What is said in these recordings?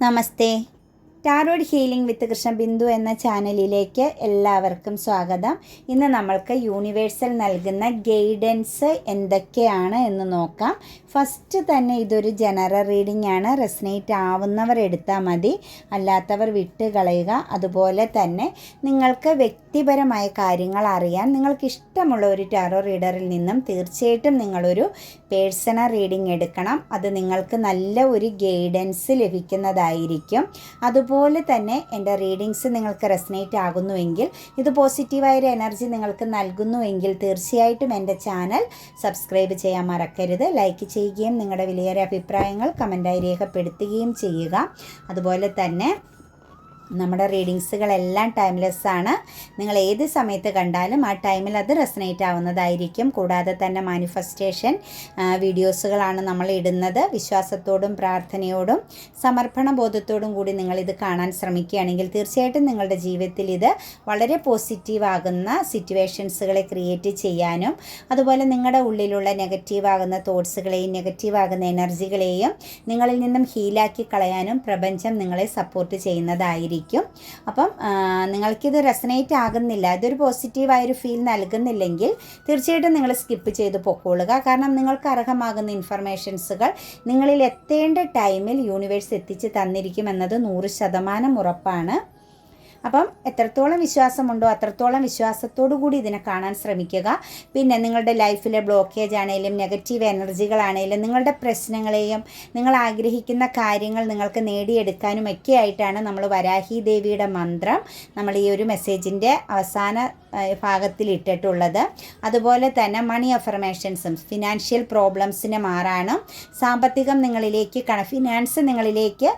നമസ്തേ. Tarot healing വിത്ത് കൃഷ്ണബിന്ദു എന്ന ചാനലിലേക്ക് എല്ലാവർക്കും സ്വാഗതം. ഇന്ന് നമ്മൾക്ക് യൂണിവേഴ്സൽ നൽകുന്ന ഗൈഡൻസ് എന്തൊക്കെയാണ് എന്ന് നോക്കാം. ഫസ്റ്റ് തന്നെ ഇതൊരു ജനറൽ റീഡിംഗ് ആണ്. റെസനേറ്റ് ആവുന്നവർ എടുത്താൽ മതി, അല്ലാത്തവർ വിട്ട് കളയുക. അതുപോലെ തന്നെ നിങ്ങൾക്ക് വ്യക്തിപരമായ കാര്യങ്ങൾ അറിയാൻ നിങ്ങൾക്ക് ഇഷ്ടമുള്ള ഒരു ടാരോ റീഡറിൽ നിന്നും തീർച്ചയായിട്ടും നിങ്ങളൊരു പേഴ്സണൽ റീഡിംഗ് എടുക്കണം. അത് നിങ്ങൾക്ക് നല്ല ഒരു ഗൈഡൻസ് ലഭിക്കുന്നതായിരിക്കും. അതുപോലെ തന്നെ എൻ്റെ റീഡിങ്സ് നിങ്ങൾക്ക് റെസനേറ്റ് ആകുന്നുവെങ്കിൽ, ഇത് പോസിറ്റീവായൊരു എനർജി നിങ്ങൾക്ക് നൽകുന്നുവെങ്കിൽ തീർച്ചയായിട്ടും എൻ്റെ ചാനൽ സബ്സ്ക്രൈബ് ചെയ്യാൻ മറക്കരുത്. ലൈക്ക് ചെയ്യുകയും നിങ്ങളുടെ വിലയേറിയ അഭിപ്രായങ്ങൾ കമൻറ്റായി രേഖപ്പെടുത്തുകയും ചെയ്യുക. അതുപോലെ തന്നെ നമ്മുടെ റീഡിങ്സുകളെല്ലാം ടൈംലെസ് ആണ്. നിങ്ങൾ ഏത് സമയത്ത് കണ്ടാലും ആ ടൈമിൽ അത് റെസനേറ്റ് ആവുന്നതായിരിക്കും. കൂടാതെ തന്നെ മാനിഫെസ്റ്റേഷൻ വീഡിയോസുകളാണ് നമ്മൾ ഇടുന്നത്. വിശ്വാസത്തോടും പ്രാർത്ഥനയോടും സമർപ്പണ ബോധത്തോടും കൂടി നിങ്ങളിത് കാണാൻ ശ്രമിക്കുകയാണെങ്കിൽ തീർച്ചയായിട്ടും നിങ്ങളുടെ ജീവിതത്തിൽ ഇത് വളരെ പോസിറ്റീവ് ആകുന്ന സിറ്റുവേഷൻസുകളെ ക്രിയേറ്റ് ചെയ്യാനും, അതുപോലെ നിങ്ങളുടെ ഉള്ളിലുള്ള നെഗറ്റീവ് ആകുന്ന തോട്ട്സുകളെയും നെഗറ്റീവ് ആകുന്ന എനർജികളെയും നിങ്ങളിൽ നിന്നും ഹീലാക്കി കളയാനും പ്രപഞ്ചം നിങ്ങളെ സപ്പോർട്ട് ചെയ്യുന്നതായിരിക്കും. അപ്പം നിങ്ങൾക്കിത് റെസനേറ്റ് ആകുന്നില്ല, ഇതൊരു പോസിറ്റീവായൊരു ഫീൽ നൽകുന്നില്ലെങ്കിൽ തീർച്ചയായിട്ടും നിങ്ങൾ സ്കിപ്പ് ചെയ്ത് പൊക്കോളുക. കാരണം നിങ്ങൾക്ക് അർഹമാകുന്ന ഇൻഫർമേഷൻസുകൾ നിങ്ങളിൽ എത്തേണ്ട ടൈമിൽ യൂണിവേഴ്സ് എത്തിച്ച് തന്നിരിക്കുമെന്നത് 100% ഉറപ്പാണ്. അപ്പം എത്രത്തോളം വിശ്വാസമുണ്ടോ അത്രത്തോളം വിശ്വാസത്തോടു കൂടി ഇതിനെ കാണാൻ ശ്രമിക്കുക. പിന്നെ നിങ്ങളുടെ ലൈഫിലെ ബ്ലോക്കേജ് ആണെങ്കിലും നെഗറ്റീവ് എനർജികളാണെങ്കിലും നിങ്ങളുടെ പ്രശ്നങ്ങളെയും നിങ്ങൾ ആഗ്രഹിക്കുന്ന കാര്യങ്ങൾ നിങ്ങൾക്ക് നേടിയെടുക്കാനും ഒക്കെ ആയിട്ടാണ് നമ്മൾ വരാഹി ദേവിയുടെ മന്ത്രം നമ്മൾ ഈ ഒരു മെസ്സേജിൻ്റെ അവസാന ഭാഗത്തിൽ ഇട്ടിട്ടുള്ളത്. അതുപോലെ തന്നെ മണി അഫർമേഷൻസും ഫിനാൻഷ്യൽ പ്രോബ്ലംസിനെ മാറാനും സാമ്പത്തികം നിങ്ങളിലേക്ക് ഫിനാൻസ് നിങ്ങളിലേക്ക്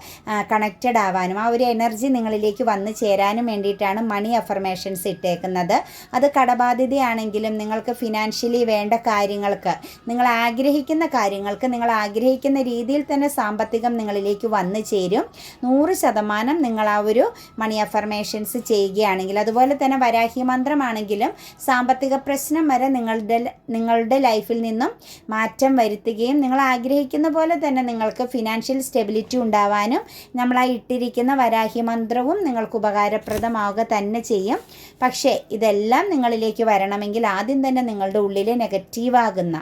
കണക്റ്റഡ് ആവാനും ആ ഒരു എനർജി നിങ്ങളിലേക്ക് വന്നു ചേരാനും വേണ്ടിയിട്ടാണ് മണി അഫർമേഷൻസ് ഇട്ടേക്കുന്നത്. അത് കടബാധ്യതയാണെങ്കിലും നിങ്ങൾക്ക് ഫിനാൻഷ്യലി വേണ്ട കാര്യങ്ങൾക്ക്, നിങ്ങൾ ആഗ്രഹിക്കുന്ന കാര്യങ്ങൾക്ക് നിങ്ങൾ ആഗ്രഹിക്കുന്ന രീതിയിൽ തന്നെ സാമ്പത്തികം നിങ്ങളിലേക്ക് വന്നു ചേരും. 100% നിങ്ങൾ ആ ഒരു മണി അഫർമേഷൻസ് ചെയ്യുകയാണെങ്കിൽ, അതുപോലെ തന്നെ വരാഹി മന്ത്രം ആണെങ്കിലും സാമ്പത്തിക പ്രശ്നം വരെ നിങ്ങളുടെ ലൈഫിൽ നിന്നും മാറ്റം വരുത്തുകയും നിങ്ങൾ ആഗ്രഹിക്കുന്ന പോലെ തന്നെ നിങ്ങൾക്ക് ഫിനാൻഷ്യൽ സ്റ്റെബിലിറ്റി ഉണ്ടാവാനും നമ്മളായി ഇട്ടിരിക്കുന്ന വരാഹി മന്ത്രവും നിങ്ങൾക്ക് ഉപകാരപ്രദമാവുക തന്നെ ചെയ്യും. പക്ഷേ ഇതെല്ലാം നിങ്ങളിലേക്ക് വരണമെങ്കിൽ ആദ്യം തന്നെ നിങ്ങളുടെ ഉള്ളിലെ നെഗറ്റീവാകുന്ന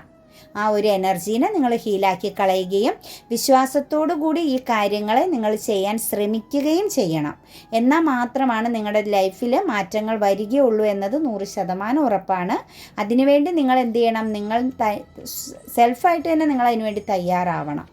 ആ ഒരു എനർജീനെ നിങ്ങൾ ഹീലാക്കി കളയുകയും വിശ്വാസത്തോടു കൂടി ഈ കാര്യങ്ങളെ നിങ്ങൾ ചെയ്യാൻ ശ്രമിക്കുകയും ചെയ്യണം. എന്നാൽ മാത്രമാണ് നിങ്ങളുടെ ലൈഫിൽ മാറ്റങ്ങൾ വരികയുള്ളൂ എന്നത് 100% ഉറപ്പാണ്. അതിനുവേണ്ടി നിങ്ങൾ എന്ത് ചെയ്യണം? നിങ്ങൾ സെൽഫായിട്ട് തന്നെ നിങ്ങൾ അതിനുവേണ്ടി തയ്യാറാവണം.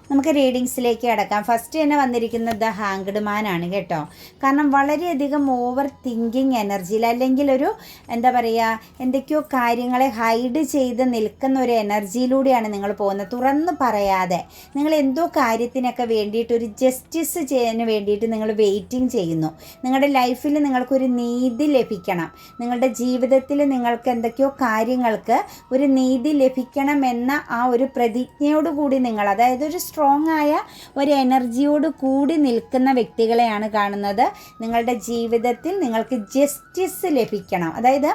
നമുക്ക് റീഡിങ്സിലേക്ക് കിടക്കാം. ഫസ്റ്റ് തന്നെ വന്നിരിക്കുന്നത് ദ ഹാങ്ക്ഡ് മാൻ ആണ് കേട്ടോ. കാരണം വളരെയധികം ഓവർ തിങ്കിങ് എനർജിയിൽ, അല്ലെങ്കിൽ ഒരു എന്താ പറയുക, എന്തൊക്കെയോ കാര്യങ്ങളെ ഹൈഡ് ചെയ്ത് നിൽക്കുന്ന ഒരു എനർജിയിലൂടെയാണ് നിങ്ങൾ പോകുന്നത്. തുറന്ന് പറയാതെ നിങ്ങൾ എന്തോ കാര്യത്തിനൊക്കെ വേണ്ടിയിട്ട് ഒരു ജസ്റ്റിസ് ചെയ്യാന് വേണ്ടിയിട്ട് നിങ്ങൾ വെയിറ്റിംഗ് ചെയ്യുന്നു. നിങ്ങളുടെ ലൈഫിൽ നിങ്ങൾക്കൊരു നീതി ലഭിക്കണം, നിങ്ങളുടെ ജീവിതത്തിൽ നിങ്ങൾക്ക് എന്തൊക്കെയോ കാര്യങ്ങൾക്ക് ഒരു നീതി ലഭിക്കണമെന്ന ആ ഒരു പ്രതിജ്ഞയോടുകൂടി നിങ്ങൾ, അതായത് ഒരു സ്ട്രോങ് ആയ ഒരു എനർജിയോട് കൂടി നിൽക്കുന്ന വ്യക്തികളെയാണ് കാണുന്നത്. നിങ്ങളുടെ ജീവിതത്തിൽ നിങ്ങൾക്ക് ജസ്റ്റിസ് ലഭിക്കണം, അതായത്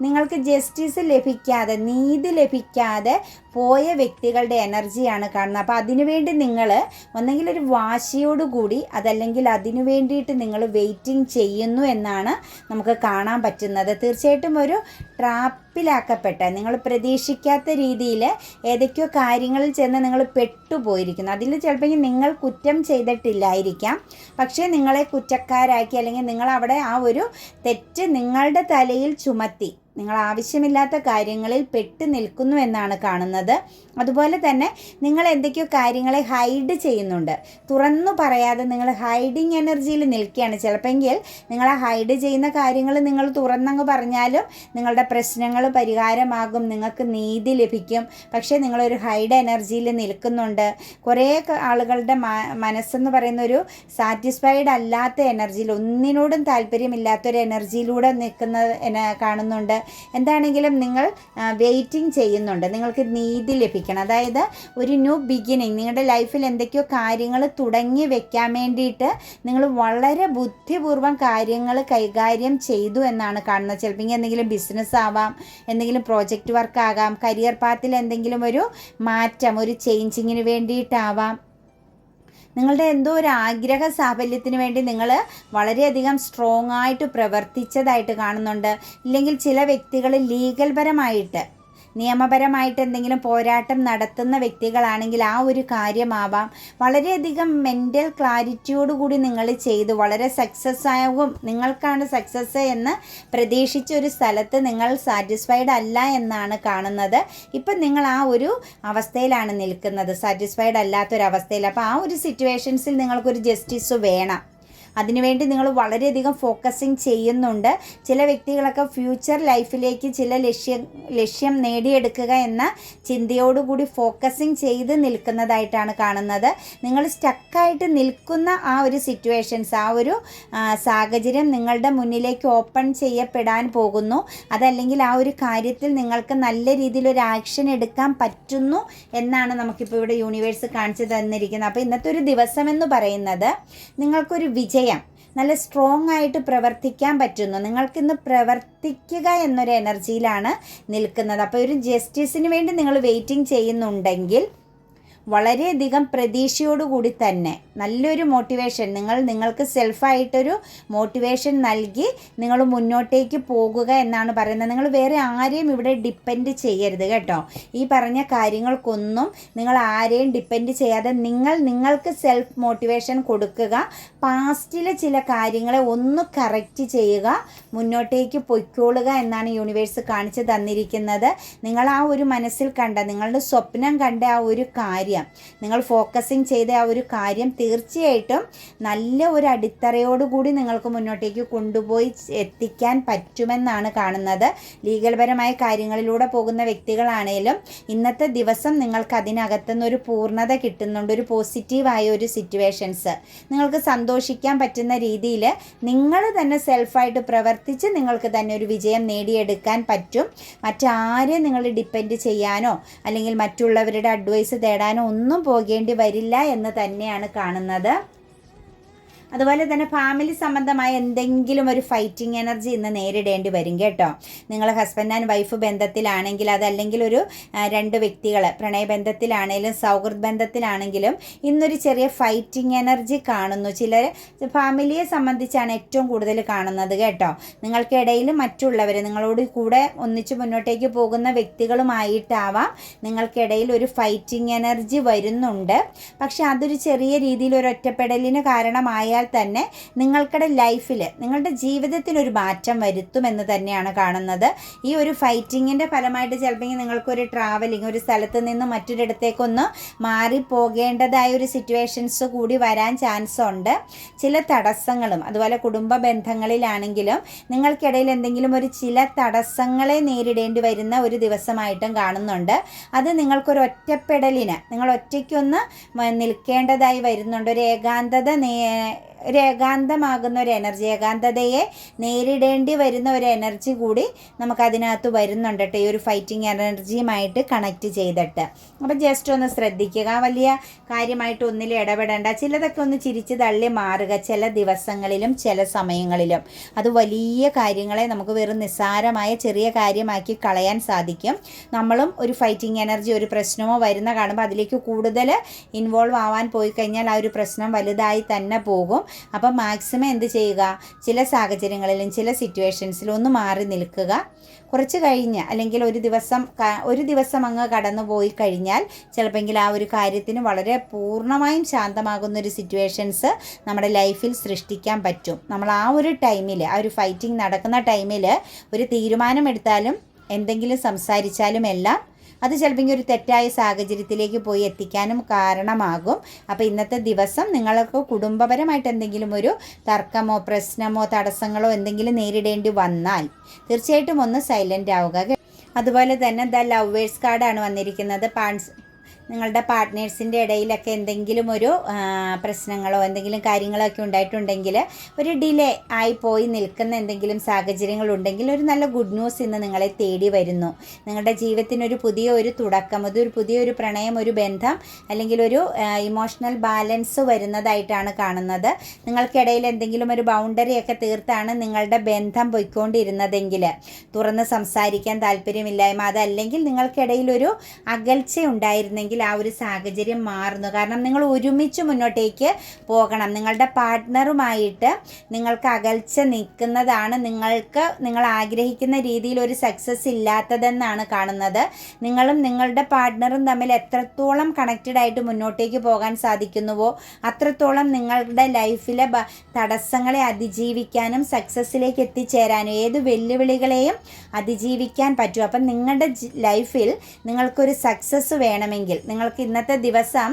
നിങ്ങൾക്ക് ജസ്റ്റിസ് ലഭിക്കാതെ, നീതി ലഭിക്കാതെ പോയ വ്യക്തികളുടെ എനർജിയാണ് കാണുന്നത്. അപ്പോൾ അതിനുവേണ്ടി നിങ്ങൾ ഒന്നെങ്കിൽ ഒരു വാശിയോടുകൂടി, അതല്ലെങ്കിൽ അതിനു വേണ്ടിയിട്ട് നിങ്ങൾ വെയിറ്റിംഗ് ചെയ്യുന്നു എന്നാണ് നമുക്ക് കാണാൻ പറ്റുന്നത്. തീർച്ചയായിട്ടും ഒരു ട്രാപ്പിലാക്കപ്പെട്ട, നിങ്ങൾ പ്രതീക്ഷിക്കാത്ത രീതിയിൽ ഏതൊക്കെയോ കാര്യങ്ങളിൽ ചെന്ന് നിങ്ങൾ പെട്ടുപോയിരിക്കുന്നു. അതിൽ ചിലപ്പോൾ നിങ്ങൾ കുറ്റം ചെയ്തിട്ടില്ലായിരിക്കാം, പക്ഷേ നിങ്ങളെ കുറ്റക്കാരാക്കി, അല്ലെങ്കിൽ നിങ്ങളവിടെ ആ ഒരു തെറ്റ് നിങ്ങളുടെ തലയിൽ ചുമത്തി നിങ്ങൾ ആവശ്യമില്ലാത്ത കാര്യങ്ങളിൽ പെട്ട് നിൽക്കുന്നു എന്നാണ് കാണുന്നത്. അതുപോലെ തന്നെ നിങ്ങൾ എന്തൊക്കെയോ കാര്യങ്ങളെ ഹൈഡ് ചെയ്യുന്നുണ്ട്, തുറന്നു പറയാതെ നിങ്ങൾ ഹൈഡിങ് എനർജിയിൽ നിൽക്കുകയാണ്. ചിലപ്പോൾ നിങ്ങൾ ആ ഹൈഡ് ചെയ്യുന്ന കാര്യങ്ങൾ നിങ്ങൾ തുറന്നങ്ങ് പറഞ്ഞാലും നിങ്ങളുടെ പ്രശ്നങ്ങൾ പരിഹാരമാകും, നിങ്ങൾക്ക് നീതി ലഭിക്കും. പക്ഷേ നിങ്ങളൊരു ഹൈഡ് എനർജിയിൽ നിൽക്കുന്നുണ്ട്. കുറേ ആളുകളുടെ മനസ്സെന്ന് പറയുന്ന ഒരു സാറ്റിസ്ഫൈഡ് അല്ലാത്ത എനർജിയിൽ, ഒന്നിനോടും താല്പര്യമില്ലാത്തൊരു എനർജിയിലൂടെ നിൽക്കുന്ന കാണുന്നുണ്ട്. എന്താണെങ്കിലും നിങ്ങൾ വെയിറ്റിംഗ് ചെയ്യുന്നുണ്ട്, നിങ്ങൾക്ക് നീതി ലഭിക്കണം. അതായത് ഒരു ന്യൂ ബിഗിനിങ്, നിങ്ങളുടെ ലൈഫിൽ എന്തൊക്കെയോ കാര്യങ്ങൾ തുടങ്ങി വെക്കാൻ വേണ്ടിയിട്ട് നിങ്ങൾ വളരെ ബുദ്ധിപൂർവ്വം കാര്യങ്ങൾ കൈകാര്യം ചെയ്തു എന്നാണ് കാണുന്നത്. ചിലപ്പോൾ എന്തെങ്കിലും ബിസിനസ് ആവാം, എന്തെങ്കിലും പ്രോജക്റ്റ് വർക്ക് ആകാം, കരിയർ പാത്തിൽ എന്തെങ്കിലും ഒരു മാറ്റം, ഒരു ചേഞ്ചിങ്ങിന് വേണ്ടിയിട്ടാവാം. നിങ്ങളുടെ എന്തോ ഒരു ആഗ്രഹ സാഫല്യത്തിന് വേണ്ടി നിങ്ങൾ വളരെയധികം സ്ട്രോങ് ആയിട്ട് പ്രവർത്തിച്ചതായിട്ട് കാണുന്നുണ്ട്. ഇല്ലെങ്കിൽ ചില വ്യക്തികൾ ലീഗൽ പരമായിട്ട് നിയമപരമായിട്ട് എന്തെങ്കിലും പോരാട്ടം നടത്തുന്ന വ്യക്തികളാണെങ്കിൽ ആ ഒരു കാര്യമാവാം. വളരെയധികം മെൻ്റൽ ക്ലാരിറ്റിയോടുകൂടി നിങ്ങൾ ചെയ്തു വളരെ സക്സസ് ആകും, നിങ്ങൾക്കാണ് സക്സസ് എന്ന് പ്രതീക്ഷിച്ച ഒരു സ്ഥലത്ത് നിങ്ങൾ സാറ്റിസ്ഫൈഡ് അല്ല എന്നാണ് കാണുന്നത്. ഇപ്പം നിങ്ങൾ ആ ഒരു അവസ്ഥയിലാണ് നിൽക്കുന്നത്, സാറ്റിസ്ഫൈഡ് അല്ലാത്തൊരവസ്ഥയിൽ. അപ്പോൾ ആ ഒരു സിറ്റുവേഷൻസിൽ നിങ്ങൾക്കൊരു ജസ്റ്റിസ് വേണം. അതിനുവേണ്ടി നിങ്ങൾ വളരെയധികം ഫോക്കസിങ് ചെയ്യുന്നുണ്ട്. ചില വ്യക്തികളൊക്കെ ഫ്യൂച്ചർ ലൈഫിലേക്ക് ചില ലക്ഷ്യം നേടിയെടുക്കുക എന്ന ചിന്തയോടുകൂടി ഫോക്കസിങ് ചെയ്ത് നിൽക്കുന്നതായിട്ടാണ് കാണുന്നത്. നിങ്ങൾ സ്റ്റക്കായിട്ട് നിൽക്കുന്ന ആ ഒരു സിറ്റുവേഷൻസ്, ആ ഒരു സാഹചര്യം നിങ്ങളുടെ മുന്നിലേക്ക് ഓപ്പൺ ചെയ്യപ്പെടാൻ പോകുന്നു. അതല്ലെങ്കിൽ ആ ഒരു കാര്യത്തിൽ നിങ്ങൾക്ക് നല്ല രീതിയിലൊരു ആക്ഷൻ എടുക്കാൻ പറ്റുന്നു എന്നാണ് നമുക്കിപ്പോൾ ഇവിടെ യൂണിവേഴ്സ് കാണിച്ചു തന്നിരിക്കുന്നത്. അപ്പോൾ ഇന്നത്തെ ഒരു ദിവസം എന്ന് പറയുന്നത് നിങ്ങൾക്കൊരു വിജയം, നല്ല സ്ട്രോങ് ആയിട്ട് പ്രവർത്തിക്കാൻ പറ്റുന്നു. നിങ്ങൾക്കിന്ന് പ്രവർത്തിക്കുക എന്നൊരു എനർജിയിലാണ് നിൽക്കുന്നത്. അപ്പോൾ ഒരു ജസ്റ്റിസിന് വേണ്ടി നിങ്ങൾ വെയിറ്റിംഗ് ചെയ്യുന്നുണ്ടെങ്കിൽ വളരെയധികം പ്രതീക്ഷയോടുകൂടി തന്നെ നല്ലൊരു മോട്ടിവേഷൻ നിങ്ങൾക്ക് സെൽഫായിട്ടൊരു മോട്ടിവേഷൻ നൽകി നിങ്ങൾ മുന്നോട്ടേക്ക് പോകുക എന്നാണ് പറയുന്നത്. നിങ്ങൾ വേറെ ആരെയും ഇവിടെ ഡിപ്പെൻഡ് ചെയ്യരുത് കേട്ടോ. ഈ പറഞ്ഞ കാര്യങ്ങൾക്കൊന്നും നിങ്ങൾ ആരെയും ഡിപ്പെൻഡ് ചെയ്യാതെ നിങ്ങൾക്ക് സെൽഫ് മോട്ടിവേഷൻ കൊടുക്കുക. പാസ്റ്റിലെ ചില കാര്യങ്ങളെ ഒന്ന് കറക്റ്റ് ചെയ്യുക, മുന്നോട്ടേക്ക് പൊയ്ക്കോളുക എന്നാണ് യൂണിവേഴ്സ് കാണിച്ചു തന്നിരിക്കുന്നത്. നിങ്ങൾ ആ ഒരു മനസ്സിൽ കണ്ട, നിങ്ങളുടെ സ്വപ്നം കണ്ട ആ ഒരു കാര്യം, നിങ്ങൾ ഫോക്കസിങ് ചെയ്ത ആ ഒരു കാര്യം തീർച്ചയായിട്ടും നല്ല ഒരു അടിത്തറയോടുകൂടി നിങ്ങൾക്ക് മുന്നോട്ടേക്ക് കൊണ്ടുപോയി എത്തിക്കാൻ പറ്റുമെന്നാണ് കാണുന്നത്. ലീഗൽപരമായ കാര്യങ്ങളിലൂടെ പോകുന്ന വ്യക്തികളാണേലും ഇന്നത്തെ ദിവസം നിങ്ങൾക്ക് അതിനകത്തുനിന്ന് ഒരു പൂർണ്ണത കിട്ടുന്നുണ്ട്. ഒരു പോസിറ്റീവായ ഒരു സിറ്റുവേഷൻസ് നിങ്ങൾക്ക് സന്തോഷിക്കാൻ പറ്റുന്ന രീതിയിൽ നിങ്ങൾ തന്നെ സെൽഫായിട്ട് പ്രവർത്തിച്ച് നിങ്ങൾക്ക് തന്നെ ഒരു വിജയം നേടിയെടുക്കാൻ പറ്റും. മറ്റാരെയും നിങ്ങൾ ഡിപ്പെൻഡ് ചെയ്യാനോ അല്ലെങ്കിൽ മറ്റുള്ളവരുടെ അഡ്വൈസ് തേടാനോ ഒന്നും പോകേണ്ടി വരില്ല എന്ന് തന്നെയാണ് കാണുന്നത്. അതുപോലെ തന്നെ ഫാമിലി സംബന്ധമായ എന്തെങ്കിലും ഒരു ഫൈറ്റിംഗ് എനർജി ഇന്ന് നേരിടേണ്ടി വരും കേട്ടോ. നിങ്ങൾ ഹസ്ബൻഡ് ആൻഡ് വൈഫ് ബന്ധത്തിലാണെങ്കിൽ, അതല്ലെങ്കിൽ ഒരു രണ്ട് വ്യക്തികൾ പ്രണയബന്ധത്തിലാണെങ്കിലും സൗഹൃദ ബന്ധത്തിലാണെങ്കിലും ഇന്നൊരു ചെറിയ ഫൈറ്റിംഗ് എനർജി കാണുന്നു. ചിലർ ഫാമിലിയെ സംബന്ധിച്ചാണ് ഏറ്റവും കൂടുതൽ കാണുന്നത് കേട്ടോ. നിങ്ങൾക്കിടയിൽ മറ്റുള്ളവർ, നിങ്ങളോട് കൂടെ ഒന്നിച്ച് മുന്നോട്ടേക്ക് പോകുന്ന വ്യക്തികളുമായിട്ടാവാം നിങ്ങൾക്കിടയിൽ ഒരു ഫൈറ്റിംഗ് എനർജി വരുന്നുണ്ട്. പക്ഷെ അതൊരു ചെറിയ രീതിയിൽ ഒരു ഒറ്റപ്പെടലിന് കാരണമായ തന്നെ നിങ്ങൾക്കുടെ ലൈഫിൽ, നിങ്ങളുടെ ജീവിതത്തിനൊരു മാറ്റം വരുത്തുമെന്ന് തന്നെയാണ് കാണുന്നത്. ഈ ഒരു ഫൈറ്റിങ്ങിൻ്റെ ഫലമായിട്ട് ചിലപ്പോൾ നിങ്ങൾക്കൊരു ട്രാവലിംഗ്, ഒരു സ്ഥലത്ത് നിന്ന് മറ്റൊരിടത്തേക്കൊന്ന് മാറിപ്പോകേണ്ടതായ ഒരു സിറ്റുവേഷൻസ് കൂടി വരാൻ ചാൻസ് ഉണ്ട്. ചില തടസ്സങ്ങളും, അതുപോലെ കുടുംബ ബന്ധങ്ങളിലാണെങ്കിലും നിങ്ങൾക്കിടയിൽ എന്തെങ്കിലും ചില തടസ്സങ്ങളെ നേരിടേണ്ടി വരുന്ന ഒരു ദിവസമായിട്ടും കാണുന്നുണ്ട്. അത് നിങ്ങൾക്കൊരു ഒറ്റപ്പെടലിന്, നിങ്ങൾ ഒറ്റയ്ക്കൊന്ന് നിൽക്കേണ്ടതായി വരുന്നുണ്ട്. ഒരു ഏകാന്തമാകുന്ന ഒരു എനർജി, ഏകാന്തതയെ നേരിടേണ്ടി വരുന്ന ഒരു എനർജി കൂടി നമുക്കതിനകത്ത് വരുന്നുണ്ട് കേട്ടോ, ഈ ഒരു ഫൈറ്റിംഗ് എനർജിയുമായിട്ട് കണക്റ്റ് ചെയ്തിട്ട്. അപ്പം ജസ്റ്റ് ഒന്ന് ശ്രദ്ധിക്കുക, വലിയ കാര്യമായിട്ട് ഒന്നിലും ഇടപെടേണ്ട. ചിലതൊക്കെ ഒന്ന് ചിരിച്ച് തള്ളി മാറുക ചില ദിവസങ്ങളിലും ചില സമയങ്ങളിലും. അത് വലിയ കാര്യങ്ങളെ നമുക്ക് വെറും നിസ്സാരമായ ചെറിയ കാര്യമാക്കി കളയാൻ സാധിക്കും. നമ്മളും ഒരു ഫൈറ്റിംഗ് എനർജി, ഒരു പ്രശ്നമോ വരുന്ന കാണുമ്പോൾ അതിലേക്ക് കൂടുതൽ ഇൻവോൾവ് ആവാൻ പോയി കഴിഞ്ഞാൽ ആ ഒരു പ്രശ്നം വലുതായി തന്നെ പോകും. അപ്പം മാക്സിമം എന്ത് ചെയ്യുക, ചില സാഹചര്യങ്ങളിലും ചില സിറ്റുവേഷൻസിലും ഒന്ന് മാറി നിൽക്കുക. കുറച്ച് കഴിഞ്ഞ് അല്ലെങ്കിൽ ഒരു ദിവസം അങ്ങ് കടന്നു പോയി കഴിഞ്ഞാൽ ചിലപ്പോൾ ആ ഒരു കാര്യത്തിന് വളരെ പൂർണ്ണമായും ശാന്തമാകുന്നൊരു സിറ്റുവേഷൻസ് നമ്മുടെ ലൈഫിൽ സൃഷ്ടിക്കാൻ പറ്റും. നമ്മൾ ആ ഒരു ടൈമിൽ, ആ ഒരു ഫൈറ്റിംഗ് നടക്കുന്ന ടൈമിൽ ഒരു തീരുമാനമെടുത്താലും എന്തെങ്കിലും സംസാരിച്ചാലും എല്ലാം അത് ചിലപ്പോൾ ഒരു തെറ്റായ സാഹചര്യത്തിലേക്ക് പോയി എത്തിക്കാനും കാരണമാകും. അപ്പോൾ ഇന്നത്തെ ദിവസം നിങ്ങൾക്ക് കുടുംബപരമായിട്ട് എന്തെങ്കിലും ഒരു തർക്കമോ പ്രശ്നമോ തടസ്സങ്ങളോ എന്തെങ്കിലും നേരിടേണ്ടി വന്നാൽ തീർച്ചയായിട്ടും ഒന്ന് സൈലൻ്റ് ആവുക. അതുപോലെ തന്നെ ദ ലവേഴ്സ് കാർഡാണ് വന്നിരിക്കുന്നത്. നിങ്ങളുടെ പാർട്ട്നേഴ്സിൻ്റെ ഇടയിലൊക്കെ എന്തെങ്കിലും ഒരു പ്രശ്നങ്ങളോ എന്തെങ്കിലും കാര്യങ്ങളൊക്കെ ഉണ്ടായിട്ടുണ്ടെങ്കിൽ, ഒരു ഡിലേ ആയി പോയി നിൽക്കുന്ന എന്തെങ്കിലും സാഹചര്യങ്ങളുണ്ടെങ്കിൽ ഒരു നല്ല ഗുഡ് ന്യൂസ് ഇന്ന് നിങ്ങളെ തേടി വരുന്നു. നിങ്ങളുടെ ജീവിതത്തിനൊരു പുതിയൊരു തുടക്കം, അതൊരു പുതിയൊരു പ്രണയം, ഒരു ബന്ധം അല്ലെങ്കിൽ ഒരു ഇമോഷണൽ ബാലൻസ് വരുന്നതായിട്ടാണ് കാണുന്നത്. നിങ്ങൾക്കിടയിൽ എന്തെങ്കിലും ഒരു ബൗണ്ടറിയൊക്കെ തീർത്താണ് നിങ്ങളുടെ ബന്ധം പോയിക്കൊണ്ടിരുന്നതെങ്കിൽ, തുറന്ന് സംസാരിക്കാൻ താല്പര്യമില്ലായ്മ, അതല്ലെങ്കിൽ നിങ്ങൾക്കിടയിൽ ഒരു അകൽച്ച ഉണ്ടായിരുന്നെങ്കിൽ അല്ലെങ്കിൽ ആ ഒരു സാഹചര്യം മാറുന്നു. കാരണം നിങ്ങൾ ഒരുമിച്ച് മുന്നോട്ടേക്ക് പോകണം. നിങ്ങളുടെ പാർട്ട്ണറുമായിട്ട് നിങ്ങൾക്ക് അകൽച്ച നിൽക്കുന്നതാണ് നിങ്ങൾ ആഗ്രഹിക്കുന്ന രീതിയിൽ ഒരു സക്സസ് ഇല്ലാത്തതെന്നാണ് കാണുന്നത്. നിങ്ങളും നിങ്ങളുടെ പാർട്ട്ണറും തമ്മിൽ എത്രത്തോളം കണക്റ്റഡ് ആയിട്ട് മുന്നോട്ടേക്ക് പോകാൻ സാധിക്കുന്നുവോ അത്രത്തോളം നിങ്ങളുടെ ലൈഫിലെ തടസ്സങ്ങളെ അതിജീവിക്കാനും സക്സസ്സിലേക്ക് എത്തിച്ചേരാനും ഏത് വെല്ലുവിളികളെയും അതിജീവിക്കാൻ പറ്റും. അപ്പം നിങ്ങളുടെ ലൈഫിൽ നിങ്ങൾക്കൊരു സക്സസ് വേണമെങ്കിൽ നിങ്ങൾക്ക് ഇന്നത്തെ ദിവസം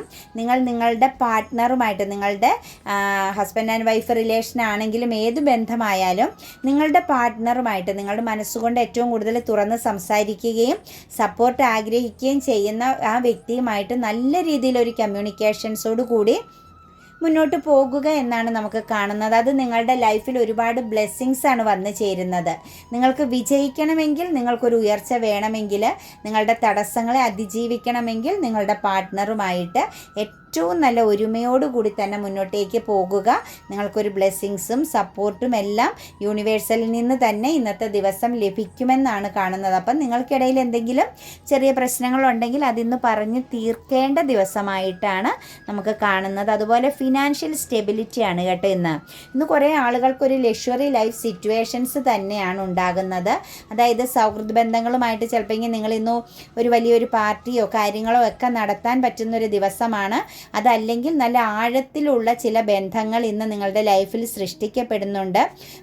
നിങ്ങളുടെ പാർട്ട്ണറുമായിട്ട്, നിങ്ങളുടെ ഹസ്ബൻഡ് ആൻഡ് വൈഫ് റിലേഷൻ ആണെങ്കിലും ഏത് ബന്ധമായാലും നിങ്ങളുടെ പാർട്ട്ണറുമായിട്ട് നിങ്ങളുടെ മനസ്സുകൊണ്ട് ഏറ്റവും കൂടുതൽ തുറന്ന് സംസാരിക്കുകയും സപ്പോർട്ട് ആഗ്രഹിക്കുകയും ചെയ്യുന്ന ആ വ്യക്തിയുമായിട്ട് നല്ല രീതിയിലൊരു കമ്മ്യൂണിക്കേഷൻസോട് കൂടി മുന്നോട്ട് പോകുക എന്നാണ് നമുക്ക് കാണുന്നത്. അത് നിങ്ങളുടെ ലൈഫിൽ ഒരുപാട് ബ്ലെസ്സിങ്സ് ആണ് വന്നു ചേരുന്നത്. നിങ്ങൾക്ക് വിജയിക്കണമെങ്കിൽ, നിങ്ങൾക്കൊരു ഉയർച്ച വേണമെങ്കിൽ, നിങ്ങളുടെ തടസ്സങ്ങളെ അതിജീവിക്കണമെങ്കിൽ നിങ്ങളുടെ പാർട്ട്ണറുമായിട്ട് ഏറ്റവും നല്ല ഒരുമയോടുകൂടി തന്നെ മുന്നോട്ടേക്ക് പോകുക. നിങ്ങൾക്കൊരു ബ്ലെസ്സിങ്സും സപ്പോർട്ടും എല്ലാം യൂണിവേഴ്സലിൽ നിന്ന് തന്നെ ഇന്നത്തെ ദിവസം ലഭിക്കുമെന്നാണ് കാണുന്നത്. അപ്പം നിങ്ങൾക്കിടയിൽ എന്തെങ്കിലും ചെറിയ പ്രശ്നങ്ങളുണ്ടെങ്കിൽ അതിന്ന് പറഞ്ഞ് തീർക്കേണ്ട ദിവസമായിട്ടാണ് നമുക്ക് കാണുന്നത്. അതുപോലെ ഫിനാൻഷ്യൽ സ്റ്റെബിലിറ്റിയാണ് കേട്ടോ ഇന്ന് കുറേ ആളുകൾക്കൊരു ലക്ഷറി ലൈഫ് സിറ്റുവേഷൻസ് തന്നെയാണ് ഉണ്ടാകുന്നത്. അതായത് സൗഹൃദ ബന്ധങ്ങളുമായിട്ട് ചിലപ്പോൾ നിങ്ങളിന്ന് ഒരു വലിയൊരു പാർട്ടിയോ കാര്യങ്ങളോ ഒക്കെ നടത്താൻ പറ്റുന്നൊരു ദിവസമാണ്. അതല്ലെങ്കിൽ നല്ല ആഴത്തിലുള്ള ചില ബന്ധങ്ങൾ ഇന്ന് നിങ്ങളുടെ ലൈഫിൽ സൃഷ്ടിക്കപ്പെടുന്നുണ്ട്.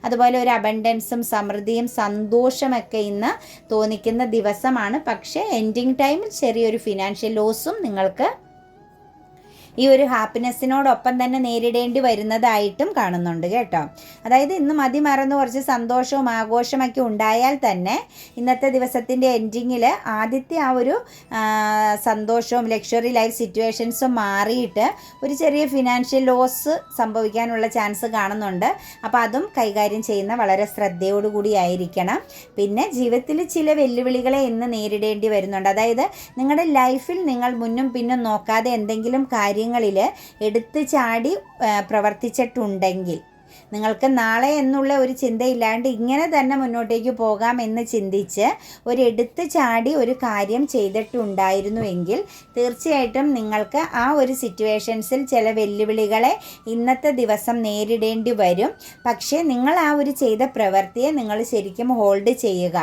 അതുപോലെ ഒരു അബണ്ടൻസും സമൃദ്ധിയും സന്തോഷമൊക്കെ ഇന്ന് തോന്നിക്കുന്ന ദിവസമാണ്. പക്ഷേ എൻഡിങ് ടൈമിൽ ചെറിയൊരു ഫിനാൻഷ്യൽ ലോസും നിങ്ങൾക്ക് ഈ ഒരു ഹാപ്പിനെസ്സിനോടൊപ്പം തന്നെ നേരിടേണ്ടി വരുന്നതായിട്ടും കാണുന്നുണ്ട് കേട്ടോ. അതായത് ഇന്ന് മതിമറന്ന് കുറച്ച് സന്തോഷവും ആഘോഷമൊക്കെ ഉണ്ടായാൽ തന്നെ ഇന്നത്തെ ദിവസത്തിൻ്റെ എൻഡിങ്ങിൽ ആദ്യത്തെ ആ ഒരു സന്തോഷവും ലക്ഷറി ലൈഫ് സിറ്റുവേഷൻസും മാറിയിട്ട് ഒരു ചെറിയ ഫിനാൻഷ്യൽ ലോസ് സംഭവിക്കാനുള്ള ചാൻസ് കാണുന്നുണ്ട്. അപ്പോൾ അതും കൈകാര്യം ചെയ്യുന്ന വളരെ ശ്രദ്ധയോടുകൂടി ആയിരിക്കണം. പിന്നെ ജീവിതത്തിൽ ചില വെല്ലുവിളികളെ ഇന്ന് നേരിടേണ്ടി വരുന്നുണ്ട്. അതായത് നിങ്ങളുടെ ലൈഫിൽ നിങ്ങൾ മുന്നും പിന്നും നോക്കാതെ എന്തെങ്കിലും കാര്യങ്ങളിൽ എടുത്തു ചാടി പ്രവർത്തിച്ചിട്ടുണ്ടെങ്കിൽ നിങ്ങൾക്ക് നാളെ എന്നുള്ള ഒരു ചിന്തയില്ലാണ്ട് ഇങ്ങനെ തന്നെ മുന്നോട്ടേക്ക് പോകാം എന്ന് ചിന്തിച്ച് എടുത്ത് ചാടി ഒരു കാര്യം ചെയ്തിട്ടുണ്ടായിരുന്നുവെങ്കിൽ തീർച്ചയായിട്ടും നിങ്ങൾക്ക് ആ ഒരു സിറ്റുവേഷൻസിൽ ചില വെല്ലുവിളികളെ ഇന്നത്തെ ദിവസം നേരിടേണ്ടി വരും. പക്ഷേ നിങ്ങൾ ആ ഒരു ചെയ്ത പ്രവൃത്തിയെ നിങ്ങൾ ശരിക്കും ഹോൾഡ് ചെയ്യുക.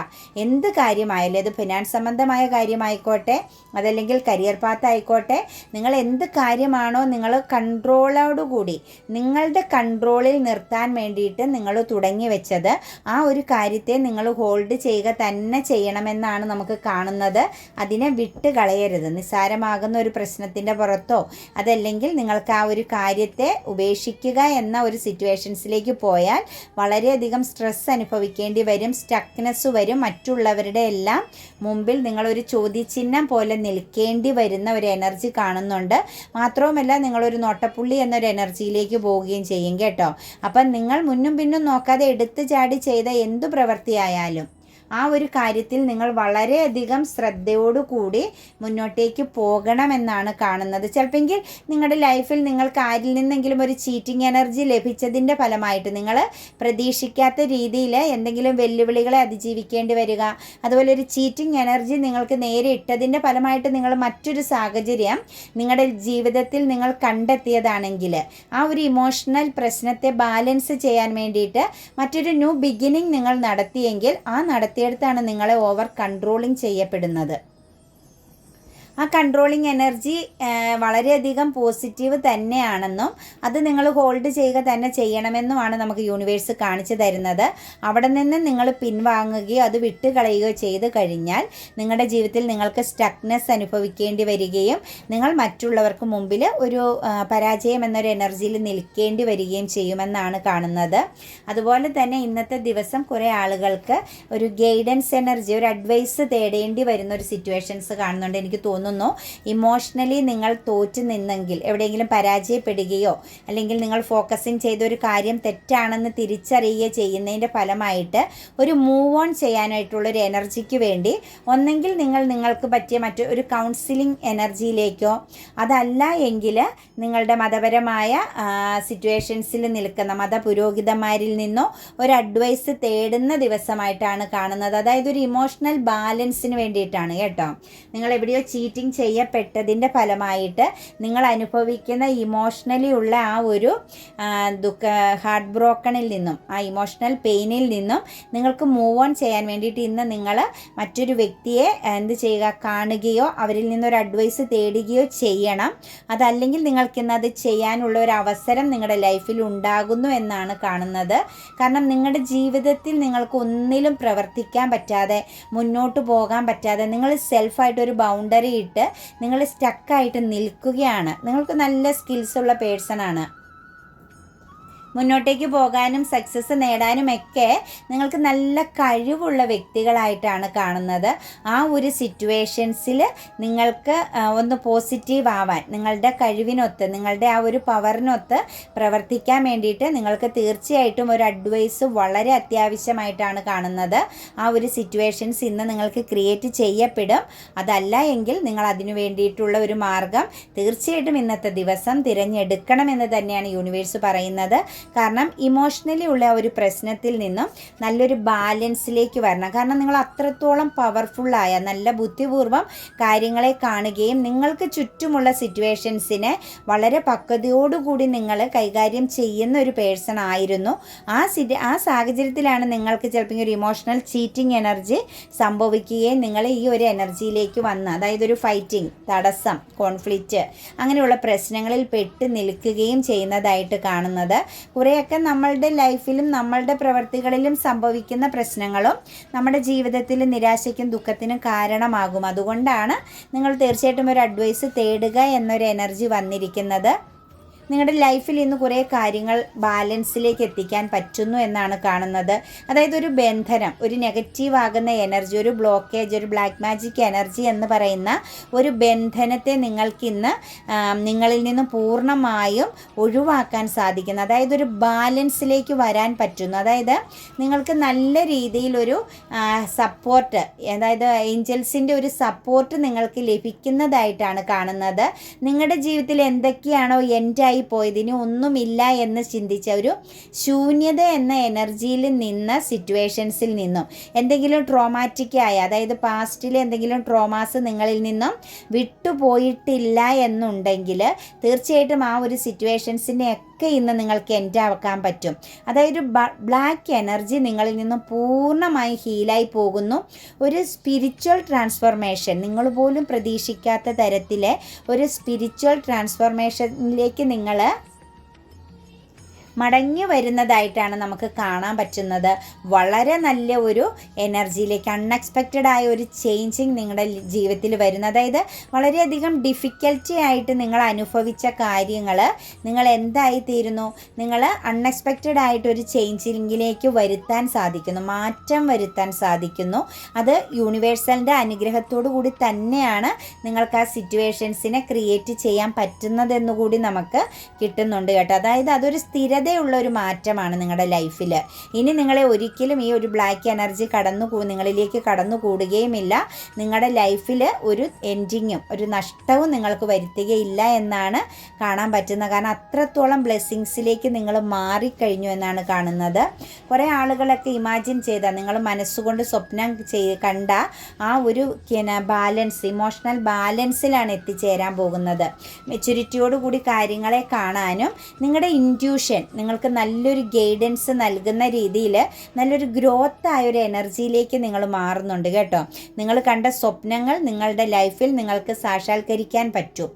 എന്ത് കാര്യമായാലും, അത് ഫിനാൻസ് സംബന്ധമായ കാര്യമായിക്കോട്ടെ, അതല്ലെങ്കിൽ കരിയർ പാത്ത് ആയിക്കോട്ടെ, നിങ്ങൾ എന്ത് കാര്യമാണോ നിങ്ങൾ കൺട്രോളോടുകൂടി നിങ്ങളുടെ കൺട്രോളിൽ നിർത്താൻ വേണ്ടിയിട്ട് നിങ്ങൾ തുടങ്ങി വെച്ചത്, ആ ഒരു കാര്യത്തെ നിങ്ങൾ ഹോൾഡ് ചെയ്യുക തന്നെ ചെയ്യണമെന്നാണ് നമുക്ക് കാണുന്നത്. അതിനെ വിട്ട് കളയരുത്. നിസ്സാരമാകുന്ന ഒരു പ്രശ്നത്തിൻ്റെ പുറത്തോ അതല്ലെങ്കിൽ നിങ്ങൾക്ക് ആ ഒരു കാര്യത്തെ ഉപേക്ഷിക്കുക എന്ന ഒരു സിറ്റുവേഷൻസിലേക്ക് പോയാൽ വളരെയധികം സ്ട്രെസ് അനുഭവിക്കേണ്ടി വരും, സ്റ്റക്നെസ് വരും. മറ്റുള്ളവരുടെ എല്ലാം മുമ്പിൽ നിങ്ങളൊരു ചോദ്യചിഹ്നം പോലെ നിൽക്കേണ്ടി വരുന്ന ഒരു എനർജി കാണുന്നുണ്ട്. മാത്രവുമല്ല നിങ്ങളൊരു നോട്ടപ്പുള്ളി എന്നൊരു എനർജിയിലേക്ക് പോവുകയും ചെയ്യും കേട്ടോ. അപ്പം നിങ്ങൾ മുന്നും പിന്നും നോക്കാതെ എടുത്തു ചാടി ചെയ്ത എന്തു പ്രവൃത്തിയായാലും ആ ഒരു കാര്യത്തിൽ നിങ്ങൾ വളരെയധികം ശ്രദ്ധയോടുകൂടി മുന്നോട്ടേക്ക് പോകണമെന്നാണ് കാണുന്നത്. ചിലപ്പോൾ നിങ്ങളുടെ ലൈഫിൽ നിങ്ങൾക്ക് ആരിൽ നിന്നെങ്കിലും ഒരു ചീറ്റിംഗ് എനർജി ലഭിച്ചതിൻ്റെ ഫലമായിട്ട് നിങ്ങൾ പ്രതീക്ഷിക്കാത്ത രീതിയിൽ എന്തെങ്കിലും വെല്ലുവിളികളെ അതിജീവിക്കേണ്ടി വരിക, അതുപോലെ ഒരു ചീറ്റിംഗ് എനർജി നിങ്ങൾക്ക് നേരെ ഇട്ടതിൻ്റെ ഫലമായിട്ട് നിങ്ങൾ മറ്റൊരു സാഹചര്യം നിങ്ങളുടെ ജീവിതത്തിൽ നിങ്ങൾ കണ്ടെത്തിയതാണെങ്കിൽ ആ ഒരു ഇമോഷണൽ പ്രശ്നത്തെ ബാലൻസ് ചെയ്യാൻ വേണ്ടിയിട്ട് മറ്റൊരു ന്യൂ ബിഗിനിങ് നിങ്ങൾ നടത്തിയെങ്കിൽ ആ നടത്തിയെടുത്താണ് നിങ്ങളെ ഓവർ കൺട്രോളിങ് ചെയ്യപ്പെടുന്നത്. ആ കൺട്രോളിങ് എനർജി വളരെയധികം പോസിറ്റീവ് തന്നെയാണെന്നും അത് നിങ്ങൾ ഹോൾഡ് ചെയ്യുക തന്നെ ചെയ്യണമെന്നുമാണ് നമുക്ക് യൂണിവേഴ്സ് കാണിച്ചു തരുന്നത്. അവിടെ നിന്ന് നിങ്ങൾ പിൻവാങ്ങുകയോ അത് വിട്ടുകളയുകയോ ചെയ്ത് കഴിഞ്ഞാൽ നിങ്ങളുടെ ജീവിതത്തിൽ നിങ്ങൾക്ക് സ്റ്റക്നെസ് അനുഭവിക്കേണ്ടി വരികയും നിങ്ങൾ മറ്റുള്ളവർക്ക് മുമ്പിൽ ഒരു പരാജയം എന്നൊരു എനർജിയിൽ നിൽക്കേണ്ടി വരികയും ചെയ്യുമെന്നാണ് കാണുന്നത്. അതുപോലെ തന്നെ ഇന്നത്തെ ദിവസം കുറേ ആളുകൾക്ക് ഒരു ഗൈഡൻസ് എനർജി, ഒരു അഡ്വൈസ് തേടേണ്ടി വരുന്ന ഒരു സിറ്റുവേഷൻസ് കാണുന്നുണ്ട്. എനിക്ക് തോന്നുന്നു ഇമോഷണലി നിങ്ങൾ തോറ്റു നിന്നെങ്കിൽ, എവിടെയെങ്കിലും പരാജയപ്പെടുകയോ അല്ലെങ്കിൽ നിങ്ങൾ ഫോക്കസിങ് ചെയ്ത ഒരു കാര്യം തെറ്റാണെന്ന് തിരിച്ചറിയുകയോ ചെയ്യുന്നതിൻ്റെ ഫലമായിട്ട് ഒരു മൂവ് ഓൺ ചെയ്യാനായിട്ടുള്ളൊരു എനർജിക്ക് വേണ്ടി ഒന്നെങ്കിൽ നിങ്ങൾക്ക് പറ്റിയ മറ്റൊരു കൗൺസിലിംഗ് എനർജിയിലേക്കോ അതല്ല എങ്കിൽ നിങ്ങളുടെ മതപരമായ സിറ്റുവേഷൻസിൽ നിൽക്കുന്ന മതപുരോഹിതന്മാരിൽ നിന്നോ ഒരു അഡ്വൈസ് തേടുന്ന ദിവസമായിട്ടാണ് കാണുന്നത്. അതായത് ഒരു ഇമോഷണൽ ബാലൻസിന് വേണ്ടിയിട്ടാണ് കേട്ടോ. നിങ്ങൾ എവിടെയോ ചീറ്റിംഗ് ചീറ്റിംഗ് ചെയ്യപ്പെട്ടതിൻ്റെ ഫലമായിട്ട് നിങ്ങൾ അനുഭവിക്കുന്ന ഇമോഷണലി ഉള്ള ആ ഒരു ഹാർട്ട് ബ്രോക്കണിൽ നിന്നും, ആ ഇമോഷണൽ പെയിനിൽ നിന്നും നിങ്ങൾക്ക് മൂവ് ഓൺ ചെയ്യാൻ വേണ്ടിയിട്ട് ഇന്ന് നിങ്ങൾ മറ്റൊരു വ്യക്തിയെ എന്ത് ചെയ്യുക, കാണുകയോ അവരിൽ നിന്നൊരു അഡ്വൈസ് തേടുകയോ ചെയ്യണം. അതല്ലെങ്കിൽ നിങ്ങൾക്കിന്ന് അത് ചെയ്യാനുള്ള ഒരു അവസരം നിങ്ങളുടെ ലൈഫിൽ ഉണ്ടാകുന്നു എന്നാണ് കാണുന്നത്. കാരണം നിങ്ങളുടെ ജീവിതത്തിൽ നിങ്ങൾക്ക് ഒന്നിലും പ്രവർത്തിക്കാൻ പറ്റാതെ, മുന്നോട്ട് പോകാൻ പറ്റാതെ, നിങ്ങൾ സെൽഫായിട്ടൊരു ബൗണ്ടറി ഇട്ട് നിങ്ങൾ സ്റ്റക്കായിട്ട് നിൽക്കുകയാണ്. നിങ്ങൾക്ക് നല്ല സ്കിൽസ് ഉള്ള പേഴ്സണാണ്. മുന്നോട്ടേക്ക് പോകാനും സക്സസ് നേടാനുമൊക്കെ നിങ്ങൾക്ക് നല്ല കഴിവുള്ള വ്യക്തികളായിട്ടാണ് കാണുന്നത്. ആ ഒരു സിറ്റുവേഷൻസിൽ നിങ്ങൾക്ക് ഒന്ന് പോസിറ്റീവ് ആവാൻ, നിങ്ങളുടെ കഴിവിനൊത്ത്, നിങ്ങളുടെ ആ ഒരു പവറിനൊത്ത് പ്രവർത്തിക്കാൻ വേണ്ടിയിട്ട് നിങ്ങൾക്ക് തീർച്ചയായിട്ടും ഒരു അഡ്വൈസ് വളരെ അത്യാവശ്യമായിട്ടാണ് കാണുന്നത്. ആ ഒരു സിറ്റുവേഷൻസ് ഇന്ന് നിങ്ങൾക്ക് ക്രിയേറ്റ് ചെയ്യപ്പെടും. അതല്ല എങ്കിൽ നിങ്ങൾ അതിനു വേണ്ടിയിട്ടുള്ള ഒരു മാർഗം തീർച്ചയായിട്ടും ഇന്നത്തെ ദിവസം തിരഞ്ഞെടുക്കണമെന്ന് തന്നെയാണ് യൂണിവേഴ്സ് പറയുന്നത്. കാരണം ഇമോഷണലി ഉള്ള ഒരു പ്രശ്നത്തിൽ നിന്നും നല്ലൊരു ബാലൻസിലേക്ക് വരണം. കാരണം നിങ്ങൾ അത്രത്തോളം പവർഫുള്ളായ, നല്ല ബുദ്ധിപൂർവ്വം കാര്യങ്ങളെ കാണുകയും നിങ്ങൾക്ക് ചുറ്റുമുള്ള സിറ്റുവേഷൻസിനെ വളരെ പക്വതയോടുകൂടി നിങ്ങൾ കൈകാര്യം ചെയ്യുന്ന ഒരു പേഴ്സൺ ആയിരുന്നു. ആ സാഹചര്യത്തിലാണ് നിങ്ങൾക്ക് ചിലപ്പോൾ ഒരു ഇമോഷണൽ ചീറ്റിംഗ് എനർജി സംഭവിക്കുകയും നിങ്ങൾ ഈ ഒരു എനർജിയിലേക്ക് വന്ന്, അതായത് ഒരു ഫൈറ്റിംഗ്, തടസ്സം, കോൺഫ്ലിക്റ്റ് അങ്ങനെയുള്ള പ്രശ്നങ്ങളിൽ പെട്ട് നിൽക്കുകയും ചെയ്യുന്നതായിട്ട് കാണുന്നത്. കുറേയൊക്കെ നമ്മളുടെ ലൈഫിലും നമ്മളുടെ പ്രവർത്തികളിലും സംഭവിക്കുന്ന പ്രശ്നങ്ങളും നമ്മുടെ ജീവിതത്തിൽ നിരാശയ്ക്കും ദുഃഖത്തിനും കാരണമാകും. അതുകൊണ്ടാണ് നിങ്ങൾ തീർച്ചയായിട്ടും ഒരു അഡ്വൈസ് തേടുക എന്നൊരു എനർജി വന്നിരിക്കുന്നത്. നിങ്ങളുടെ ലൈഫിൽ ഇന്ന് കുറേ കാര്യങ്ങൾ ബാലൻസിലേക്ക് എത്തിക്കാൻ പറ്റുന്നു എന്നാണ് കാണുന്നത്. അതായത് ഒരു ബന്ധനം, ഒരു നെഗറ്റീവ് ആകുന്ന എനർജി, ഒരു ബ്ലോക്കേജ്, ഒരു ബ്ലാക്ക് മാജിക് എനർജി എന്ന് പറയുന്ന ഒരു ബന്ധനത്തെ നിങ്ങൾക്കിന്ന് നിങ്ങളിൽ നിന്നും പൂർണ്ണമായും ഒഴിവാക്കാൻ സാധിക്കുന്നു. അതായത് ഒരു ബാലൻസിലേക്ക് വരാൻ പറ്റുന്നു. അതായത് നിങ്ങൾക്ക് നല്ല രീതിയിലൊരു സപ്പോർട്ട്, അതായത് ഏഞ്ചൽസിൻ്റെ ഒരു സപ്പോർട്ട് നിങ്ങൾക്ക് ലഭിക്കുന്നതായിട്ടാണ് കാണുന്നത്. നിങ്ങളുടെ ജീവിതത്തിൽ എന്തൊക്കെയാണോ എൻഡായി പോയതിന് ഒന്നുമില്ല എന്ന് ചിന്തിച്ച ഒരു ശൂന്യത എന്ന എനർജിയിൽ നിന്ന്, സിറ്റുവേഷൻസിൽ നിന്നും എന്തെങ്കിലും ട്രോമാറ്റിക് ആയ, അതായത് പാസ്റ്റിൽ എന്തെങ്കിലും ട്രോമാസ് നിങ്ങളിൽ നിന്നും വിട്ടുപോയിട്ടില്ല എന്നുണ്ടെങ്കിൽ തീർച്ചയായിട്ടും ആ ഒരു സിറ്റുവേഷൻസിനെ ഒക്കെ ഇന്ന് നിങ്ങൾക്ക് എൻഡാക്കാൻ പറ്റും. അതായത് ബ്ലാക്ക് എനർജി നിങ്ങളിൽ നിന്നും പൂർണ്ണമായി ഹീലായി പോകുന്നു. ഒരു സ്പിരിച്വൽ ട്രാൻസ്ഫോർമേഷൻ, നിങ്ങൾ പോലും പ്രതീക്ഷിക്കാത്ത തരത്തിലെ ഒരു സ്പിരിച്വൽ ട്രാൻസ്ഫോർമേഷനിലേക്ക് നിങ്ങൾ മടങ്ങി വരുന്നതായിട്ടാണ് നമുക്ക് കാണാൻ പറ്റുന്നത്. വളരെ നല്ല ഒരു എനർജിയിലേക്ക്, അൺഎക്സ്പെക്റ്റഡ് ആയ ഒരു ചേഞ്ചിങ് നിങ്ങളുടെ ജീവിതത്തിൽ വരുന്നു. അതായത് വളരെയധികം ഡിഫിക്കൽറ്റി ആയിട്ട് നിങ്ങൾ അനുഭവിച്ച കാര്യങ്ങൾ നിങ്ങൾ എന്തായിത്തീരുന്നു, നിങ്ങൾ അൺഎക്സ്പെക്റ്റഡ് ആയിട്ടൊരു ചേഞ്ചിങ്ങിലേക്ക് വരുത്താൻ സാധിക്കുന്നു, മാറ്റം വരുത്താൻ സാധിക്കുന്നു. അത് യൂണിവേഴ്സലിൻ്റെ അനുഗ്രഹത്തോടു കൂടി തന്നെയാണ് നിങ്ങൾക്ക് ആ സിറ്റുവേഷൻസിനെ ക്രിയേറ്റ് ചെയ്യാൻ പറ്റുന്നതെന്നുകൂടി നമുക്ക് കിട്ടുന്നുണ്ട് കേട്ടോ. അതായത് അതൊരു സ്ഥിരതയുള്ള ഒരു മാറ്റമാണ് നിങ്ങളുടെ ലൈഫിൽ. ഇനി നിങ്ങളെ ഒരിക്കലും ഈ ഒരു ബ്ലാക്ക് എനർജി നിങ്ങളിലേക്ക് കടന്നു കൂടുകയുമില്ല. നിങ്ങളുടെ ലൈഫിൽ ഒരു എൻഡിങ്ങും ഒരു നഷ്ടവും നിങ്ങൾക്ക് വരുത്തുകയില്ല എന്നാണ് കാണാൻ പറ്റുന്നത്. കാരണം അത്രത്തോളം ബ്ലെസ്സിങ്സിലേക്ക് നിങ്ങൾ മാറിക്കഴിഞ്ഞു എന്നാണ് കാണുന്നത്. കുറേ ആളുകളൊക്കെ ഇമാജിൻ ചെയ്ത, നിങ്ങൾ മനസ്സുകൊണ്ട് സ്വപ്നം കണ്ട ആ ഒരു ബാലൻസ്, ഇമോഷണൽ ബാലൻസിലാണ് എത്തിച്ചേരാൻ പോകുന്നത്. മെച്യൂരിറ്റിയോടുകൂടി കാര്യങ്ങളെ കാണാനും നിങ്ങളുടെ ഇൻറ്റ്യൂഷൻ നിങ്ങൾക്ക് നല്ലൊരു ഗൈഡൻസ് നൽകുന്ന രീതിയിൽ നല്ലൊരു ഗ്രോത്ത് ആയ ഒരു എനർജിയിലേക്ക് നിങ്ങൾ മാറുന്നുണ്ട് കേട്ടോ. നിങ്ങൾ കണ്ട സ്വപ്നങ്ങൾ നിങ്ങളുടെ ലൈഫിൽ നിങ്ങൾക്ക് സാക്ഷാത്കരിക്കാൻ പറ്റും.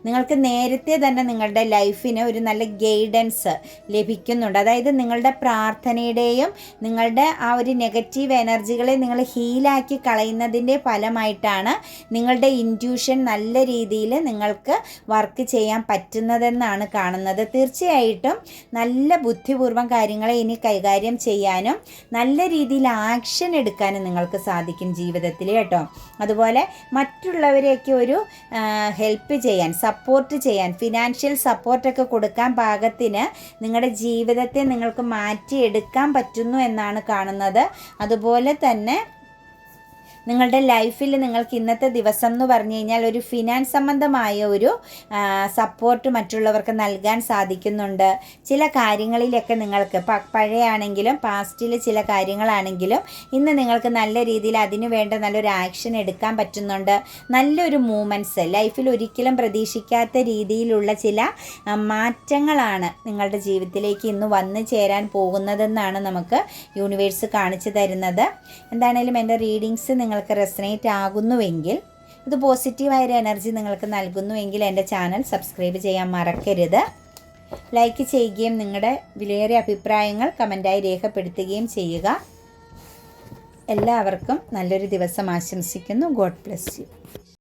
നിങ്ങൾക്ക് നേരത്തെ തന്നെ നിങ്ങളുടെ ലൈഫിന് ഒരു നല്ല ഗൈഡൻസ് ലഭിക്കുന്നുണ്ട്. അതായത് നിങ്ങളുടെ പ്രാർത്ഥനയുടെയും നിങ്ങളുടെ ആ ഒരു നെഗറ്റീവ് എനർജികളെ നിങ്ങൾ ഹീലാക്കി കളയുന്നതിൻ്റെ ഫലമായിട്ടാണ് നിങ്ങളുടെ ഇൻറ്റ്യൂഷൻ നല്ല രീതിയിൽ നിങ്ങൾക്ക് വർക്ക് ചെയ്യാൻ പറ്റുന്നതെന്നാണ് കാണുന്നത്. തീർച്ചയായിട്ടും നല്ല ബുദ്ധിപൂർവ്വം കാര്യങ്ങളെ ഇനി കൈകാര്യം ചെയ്യാനും നല്ല രീതിയിൽ ആക്ഷൻ എടുക്കാനും നിങ്ങൾക്ക് സാധിക്കും ജീവിതത്തിൽ കേട്ടോ. അതുപോലെ മറ്റുള്ളവരെയൊക്കെ ഒരു ഹെൽപ്പ് ചെയ്യാൻ, സപ്പോർട്ട് ചെയ്യാൻ, ഫിനാൻഷ്യൽ സപ്പോർട്ടൊക്കെ കൊടുക്കാൻ പാകത്തിന് നിങ്ങളുടെ ജീവിതത്തെ നിങ്ങൾക്ക് മാറ്റിയെടുക്കാൻ പറ്റുന്നു എന്നാണ് കാണുന്നത്. അതുപോലെ തന്നെ നിങ്ങളുടെ ലൈഫിൽ നിങ്ങൾക്ക് ഇന്നത്തെ ദിവസം എന്ന് പറഞ്ഞു കഴിഞ്ഞാൽ ഒരു ഫിനാൻസ് സംബന്ധമായ ഒരു സപ്പോർട്ട് മറ്റുള്ളവർക്ക് നൽകാൻ സാധിക്കുന്നുണ്ട്. ചില കാര്യങ്ങളിലൊക്കെ നിങ്ങൾക്ക് പഴയാണെങ്കിലും പാസ്റ്റിൽ ചില കാര്യങ്ങളാണെങ്കിലും ഇന്ന് നിങ്ങൾക്ക് നല്ല രീതിയിൽ അതിനു വേണ്ട നല്ലൊരു ആക്ഷൻ എടുക്കാൻ പറ്റുന്നുണ്ട്. നല്ലൊരു മൂമെൻറ്റ്സ് ലൈഫിൽ ഒരിക്കലും പ്രതീക്ഷിക്കാത്ത രീതിയിലുള്ള ചില മാറ്റങ്ങളാണ് നിങ്ങളുടെ ജീവിതത്തിലേക്ക് ഇന്ന് വന്നു ചേരാൻ പോകുന്നതെന്നാണ് നമുക്ക് യൂണിവേഴ്സ് കാണിച്ചു തരുന്നത്. എന്താണേലും എൻ്റെ റീഡിങ്സ് നിങ്ങൾക്ക് റെസനേറ്റ് ആകുന്നുവെങ്കിൽ, ഇത് പോസിറ്റീവായൊരു എനർജി നിങ്ങൾക്ക് നൽകുന്നുവെങ്കിൽ എൻ്റെ ചാനൽ സബ്സ്ക്രൈബ് ചെയ്യാൻ മറക്കരുത്. ലൈക്ക് ചെയ്യുകയും നിങ്ങളുടെ വിലയേറിയ അഭിപ്രായങ്ങൾ കമൻറ്റായി രേഖപ്പെടുത്തുകയും ചെയ്യുക. എല്ലാവർക്കും നല്ലൊരു ദിവസം ആശംസിക്കുന്നു. God bless you.